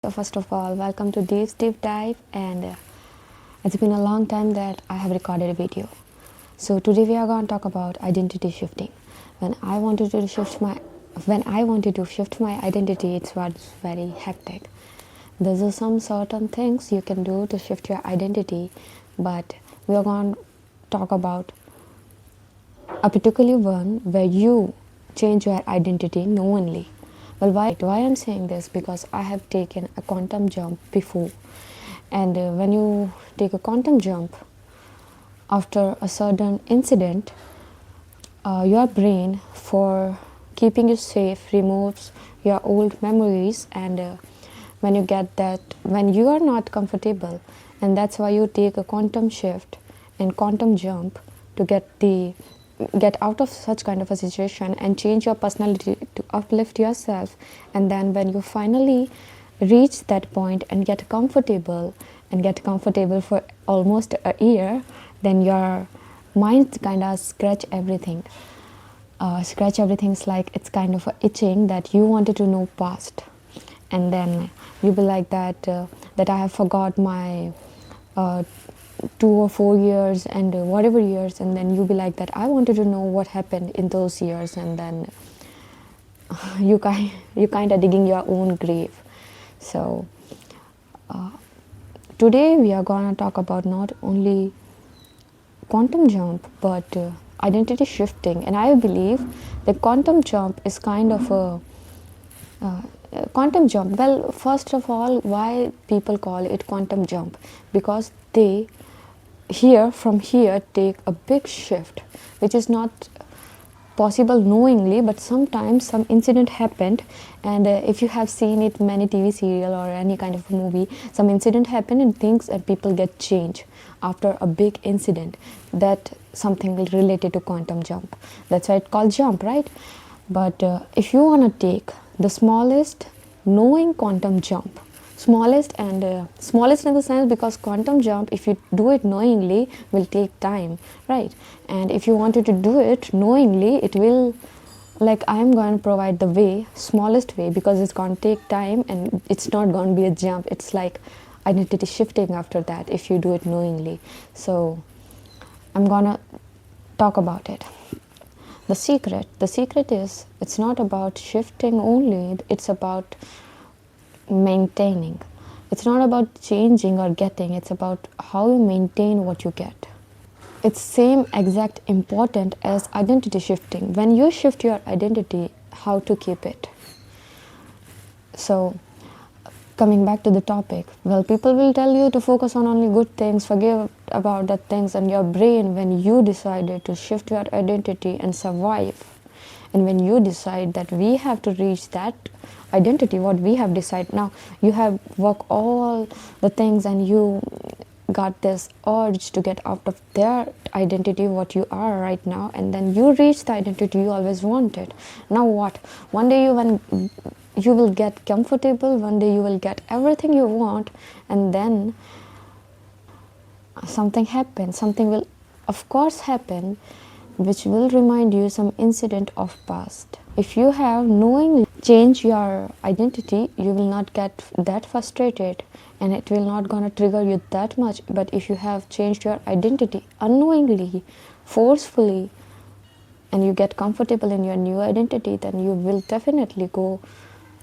So first of all, welcome to Dave's Deep Dive, and it's been a long time that I have recorded a video. So today we are going to talk about identity shifting. When I wanted to shift my identity, it was very hectic. There are some certain things you can do to shift your identity, but we are going to talk about a particular one where you change your identity knowingly. Well, why I'm saying this? Because I have taken a quantum jump before, and when you take a quantum jump after a certain incident, your brain, for keeping you safe, removes your old memories, and when you are not comfortable, and that's why you take a quantum shift and quantum jump to get out of such kind of a situation and change your personality to uplift yourself. And then when you finally reach that point and get comfortable for almost a year, then your mind kind of scratch everything. Scratch everything's like it's kind of a itching that you wanted to know past, and then you be like that I have forgot my 2 or 4 years and whatever years, and then you be like that I wanted to know what happened in those years, and then you kind of digging your own grave. So today we are gonna talk about not only quantum jump but identity shifting, and I believe the quantum jump is kind of a quantum jump. Well, first of all, why people call it quantum jump? Because they from here take a big shift, which is not possible knowingly, but sometimes some incident happened, and if you have seen it many TV serial or any kind of movie, some incident happened and things and people get changed after a big incident. That something related to quantum jump, that's why it's called jump, right? But if you want to take the smallest knowing quantum jump, smallest in the sense, because quantum jump, if you do it knowingly, will take time, right? And if you wanted to do it knowingly, it will, like, I'm going to provide the way, smallest way, because it's going to take time and it's not going to be a jump. It's like identity shifting after that if you do it knowingly. So I'm gonna talk about it. The secret is, it's not about shifting only, it's about maintaining. It's not about changing or getting, it's about how you maintain what you get. It's same exact important as identity shifting. When you shift your identity, how to keep it. So coming back to the topic, well, people will tell you to focus on only good things, forget about the things, and your brain, when you decided to shift your identity and survive, and when you decide that we have to reach that identity, what we have decided, now you have worked all the things and you got this urge to get out of their identity, what you are right now, and then you reach the identity you always wanted. Now what? One day when you will get comfortable, one day you will get everything you want, and then something happens, something will of course happen, which will remind you some incident of past. If you have knowingly changed your identity, you will not get that frustrated and it will not gonna trigger you that much. But if you have changed your identity unknowingly, forcefully, and you get comfortable in your new identity, then you will definitely go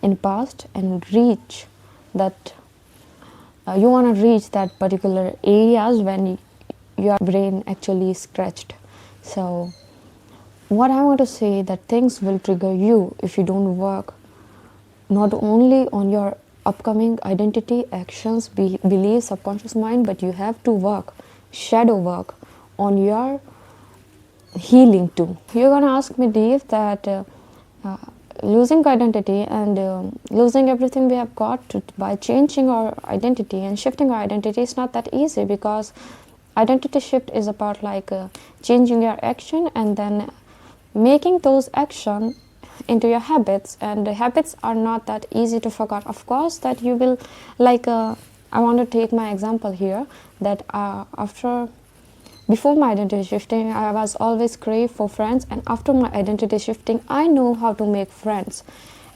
in past and reach that you want to reach that particular areas when your brain actually scratched. So what I want to say, that things will trigger you if you don't work not only on your upcoming identity, actions, beliefs, subconscious mind, but you have to work, shadow work on your healing too. You're gonna ask me, Dave, that losing identity and losing everything we have got by changing our identity and shifting our identity is not that easy, because identity shift is about like changing your action and then making those action into your habits, and the habits are not that easy to forget. Of course that you will, like I want to take my example here, that before my identity shifting, I was always crave for friends, and after my identity shifting, I know how to make friends.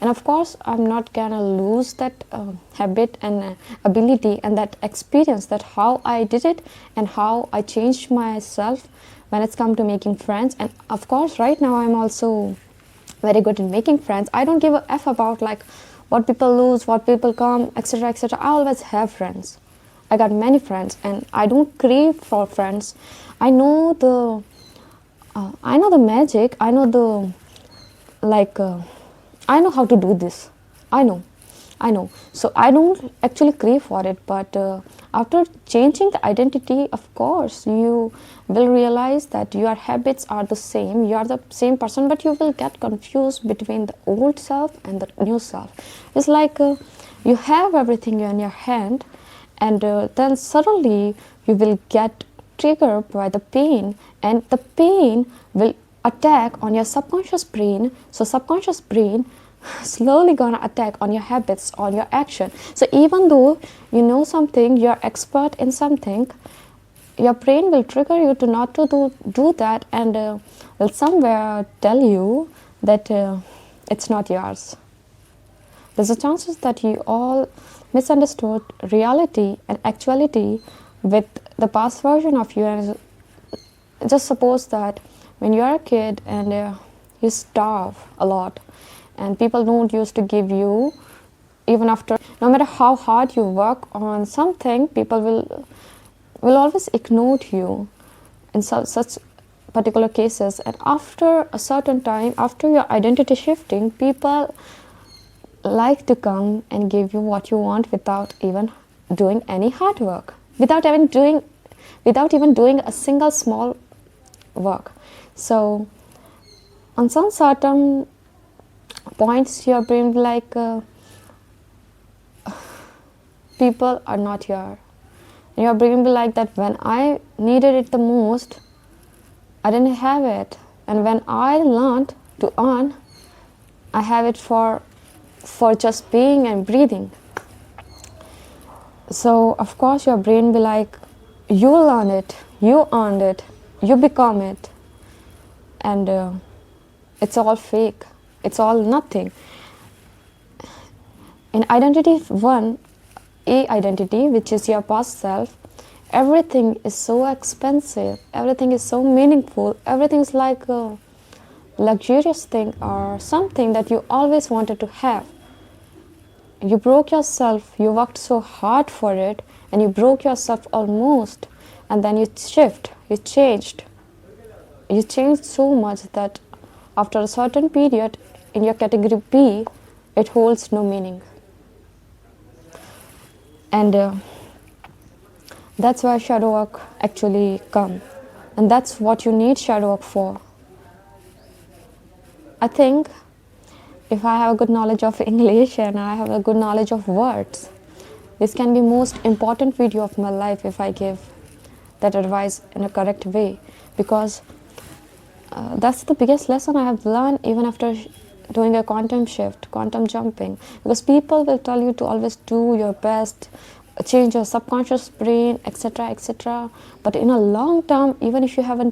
And of course I'm not gonna lose that habit and ability and that experience, that how I did it and how I changed myself when it's come to making friends. And of course right now I'm also very good in making friends. I don't give a f about like what people lose, what people come, etc., etc. I always have friends. I got many friends and I don't crave for friends. I know the magic. I know the like I know how to do this. I know. So I don't actually crave for it, but after changing the identity, of course, you will realize that your habits are the same. You are the same person, but you will get confused between the old self and the new self. It's like you have everything in your hand, and then suddenly you will get triggered by the pain, and the pain will attack on your subconscious brain. So subconscious brain slowly gonna attack on your habits, on your action. So even though you know something, you're expert in something, your brain will trigger you to not to do that, and will somewhere tell you that it's not yours. There's a chances that you all misunderstood reality and actuality with the past version of you. And just suppose that when you're a kid and you starve a lot, and people don't used to give you, even after, no matter how hard you work on something, people will always ignore you in such particular cases. And after a certain time, after your identity shifting, people like to come and give you what you want without even doing any hard work, without even doing a single small work. So on some certain points your brain will like people are not here. And your brain will be like that when I needed it the most, I didn't have it, and when I learned to earn, I have it for just being and breathing. So of course your brain will be like, you learn it, you earned it, you become it, and it's all fake, it's all nothing. In identity one, A identity, which is your past self, everything is so expensive, everything is so meaningful, everything is like a luxurious thing or something that you always wanted to have. You broke yourself, you worked so hard for it, and you broke yourself almost, and then you changed so much that after a certain period in your category B, it holds no meaning. And that's where shadow work actually come, and that's what you need shadow work for. I think if I have a good knowledge of English and I have a good knowledge of words, this can be most important video of my life if I give that advice in a correct way, because that's the biggest lesson I have learned even after doing a quantum shift, quantum jumping. Because people will tell you to always do your best, change your subconscious brain, etc., etc. But in a long term, even if you have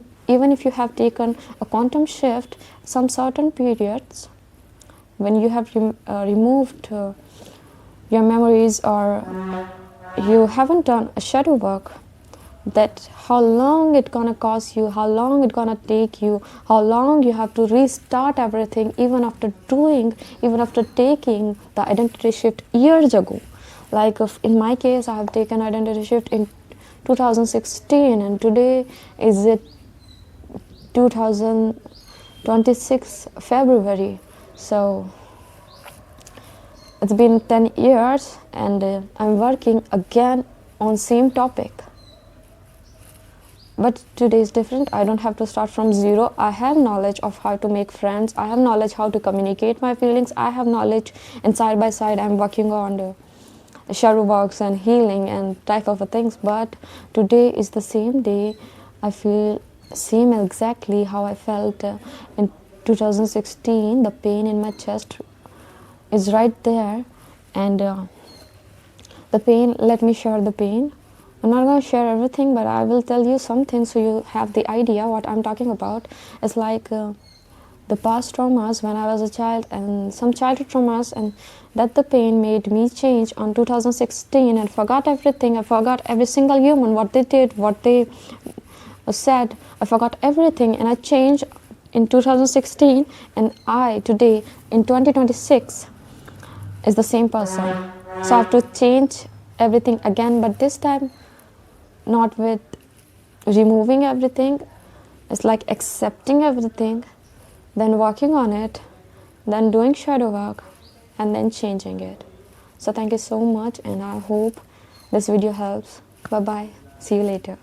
taken a quantum shift, some certain periods when you have removed your memories, or you haven't done a shadow work, that how long it gonna cost you, how long it gonna take you, how long you have to restart everything, even after taking the identity shift years ago. Like in my case, I have taken identity shift in 2016, and today is it 2026 February. So it's been 10 years, and I'm working again on same topic. But today is different. I don't have to start from zero. I have knowledge of how to make friends. I have knowledge how to communicate my feelings. I have knowledge, and side by side I'm working on the shadow works and healing and type of things. But today is the same day. I feel same exactly how I felt in 2016. The pain in my chest is right there, and the pain, let me share the pain. I'm not going to share everything, but I will tell you something so you have the idea what I'm talking about. It's like the past traumas when I was a child and some childhood traumas, and that the pain made me change on 2016 and forgot everything. I forgot every single human, what they did, what they said. I forgot everything and I changed in 2016, and I today in 2026 is the same person. So I have to change everything again, but this time not with removing everything. It's like accepting everything, then working on it, then doing shadow work, and then changing it. So thank you so much, and I hope this video helps. Bye bye. See you later.